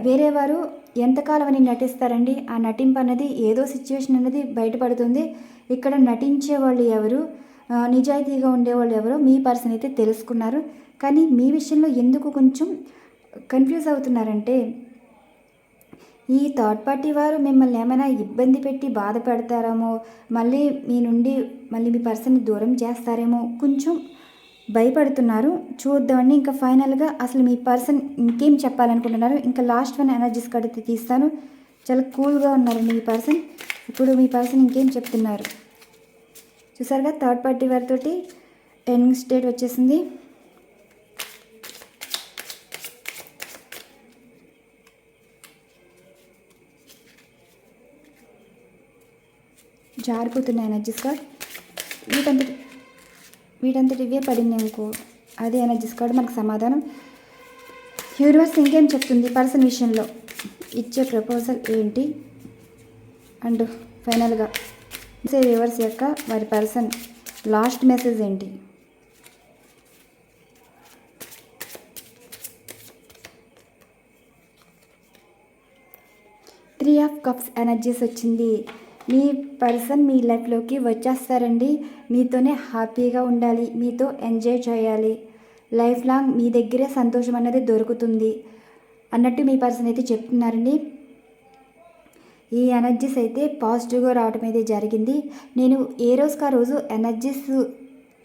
వేరే వారు ఎంతకాలం అని నటిస్తారండి. ఆ నటింపు అన్నది ఏదో సిచ్యువేషన్ అన్నది బయటపడుతుంది. ఇక్కడ నటించే వాళ్ళు ఎవరు, నిజాయితీగా ఉండేవాళ్ళు ఎవరో మీ పర్సన్ అయితే తెలుసుకున్నారు. కానీ మీ విషయంలో ఎందుకు కొంచెం కన్ఫ్యూజ్ అవుతున్నారంటే, ఈ థర్డ్ పార్టీ వారు మిమ్మల్ని ఏమైనా ఇబ్బంది పెట్టి బాధ పెడతారేమో, మళ్ళీ మీ పర్సన్ని దూరం చేస్తారేమో కొంచెం భయపడుతున్నారు. చూద్దామండి. ఇంకా ఫైనల్గా అసలు మీ పర్సన్ ఇంకేం చెప్పాలనుకుంటున్నారు. ఇంకా లాస్ట్ వన్ ఎనర్జీస్ కడితే తీస్తాను. చాలా కూల్గా ఉన్నారండి మీ పర్సన్. ఇప్పుడు మీ పర్సన్ ఇంకేం చెప్తున్నారు చూసారుగా. థర్డ్ పార్టీ వారితోటి ఎండింగ్ స్టేట్ వచ్చేసింది. జారిపోతున్నాయి ఎనర్జీస్ కార్డ్. వీటంతటి ఇవే పడింది అనుకో, అదే ఎనర్జీస్ కార్డ్ మనకు సమాధానం. యూనివర్స్ ఇంకేం చెప్తుంది పర్సన్ విషయంలో, ఇచ్చే ప్రపోజల్ ఏంటి, అండ్ ఫైనల్గా వ్యూవర్స్ యొక్క వారి పర్సన్ లాస్ట్ మెసేజ్ ఏంటి. త్రీ ఆఫ్ కప్స్ ఎనర్జీస్ వచ్చింది. మీ పర్సన్ మీ లైఫ్లోకి వచ్చేస్తారండి. మీతోనే హ్యాపీగా ఉండాలి, మీతో ఎంజాయ్ చేయాలి, లైఫ్ లాంగ్ మీ దగ్గరే సంతోషం అనేది దొరుకుతుంది అన్నట్టు మీ పర్సన్ అయితే చెప్తున్నారండి. ఈ ఎనర్జీస్ అయితే పాజిటివ్గా రావడం అయితే జరిగింది. నేను ఏ రోజుకి ఆ రోజు ఎనర్జీస్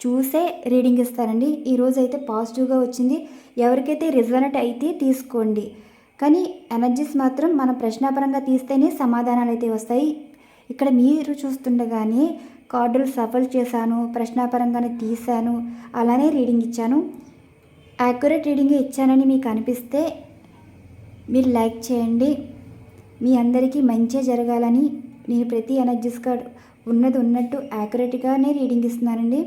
చూసే రీడింగ్ ఇస్తానండి. ఈరోజు అయితే పాజిటివ్గా వచ్చింది. ఎవరికైతే రిజల్ట్ అయితే తీసుకోండి, కానీ ఎనర్జీస్ మాత్రం మనం ప్రశ్నాపరంగా తీస్తేనే సమాధానాలు అయితే వస్తాయి. ఇక్కడ మీరు చూస్తుండగానే కార్డులు సఫల్ చేశాను, ప్రశ్నాపరంగానే తీశాను, అలానే రీడింగ్ ఇచ్చాను. యాక్యురేట్ రీడింగ్ ఇచ్చానని మీకు అనిపిస్తే మీరు లైక్ చేయండి. మీ అందరికీ మంచి జరగాలని నేను ప్రతి ఎనర్జీస్ కార్డ్ ఉన్నది ఉన్నట్టు యాక్యురేట్గానే రీడింగ్ ఇస్తున్నానండి.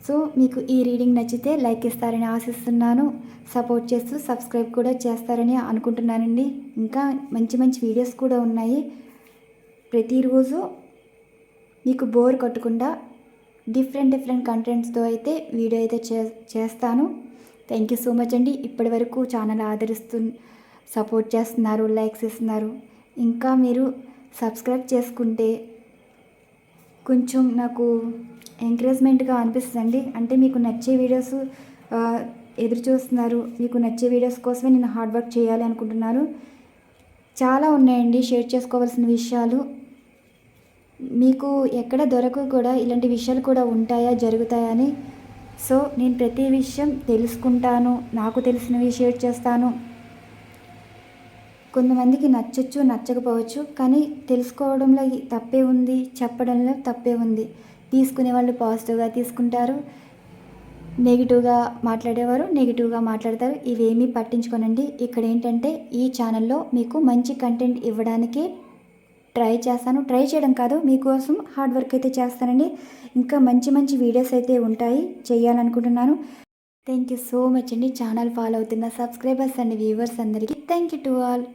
సో మీకు ఈ రీడింగ్ నచ్చితే లైక్ ఇస్తారని ఆశిస్తున్నాను. సపోర్ట్ చేస్తూ సబ్స్క్రైబ్ కూడా చేస్తారని అనుకుంటున్నానండి. ఇంకా మంచి మంచి వీడియోస్ కూడా ఉన్నాయి. ప్రతిరోజు మీకు బోర్ కొట్టకుండా డిఫరెంట్ కంటెంట్స్తో అయితే వీడియో అయితే చేస్తాను. థ్యాంక్ యూ సో మచ్ అండి. ఇప్పటి వరకు ఛానల్ ఆదరిస్తూ సపోర్ట్ చేస్తున్నారు, లైక్స్ ఇస్తున్నారు. ఇంకా మీరు సబ్స్క్రైబ్ చేసుకుంటే కొంచెం నాకు ఎంకరేజ్మెంట్గా అనిపిస్తుంది. అంటే మీకు నచ్చే వీడియోస్ ఎదురు చూస్తున్నారు. మీకు నచ్చే వీడియోస్ కోసమే నేను హార్డ్ వర్క్ చేయాలి అనుకుంటున్నాను. చాలా ఉన్నాయండి షేర్ చేసుకోవాల్సిన విషయాలు. మీకు ఎక్కడ దొరకవు కూడా, ఇలాంటి విషయాలు కూడా ఉంటాయా, జరుగుతాయా అని. సో నేను ప్రతి విషయం తెలుసుకుంటాను, నాకు తెలిసినవి షేర్ చేస్తాను. కొంతమందికి నచ్చచ్చు, నచ్చకపోవచ్చు, కానీ తెలుసుకోవడంలో తప్పే ఉంది, చెప్పడంలో తప్పే ఉంది. తీసుకునే వాళ్ళు పాజిటివ్గా తీసుకుంటారు, నెగిటివ్గా మాట్లాడేవారు నెగిటివ్గా మాట్లాడతారు. ఇవేమీ పట్టించుకోనండి. ఇక్కడ ఏంటంటే ఈ ఛానల్లో మీకు మంచి కంటెంట్ ఇవ్వడానికి ట్రై చేస్తాను. ట్రై చేయడం కాదు, మీకోసం హార్డ్ వర్క్ అయితే చేస్తానండి. ఇంకా మంచి వీడియోస్ అయితే ఉంటాయి, చేయాలనుకుంటున్నాను. థ్యాంక్ యూ సో మచ్ అండి. ఛానల్ ఫాలో అవుతున్న సబ్స్క్రైబర్స్ అండ్ వ్యూవర్స్ అందరికీ థ్యాంక్ యూ టు ఆల్.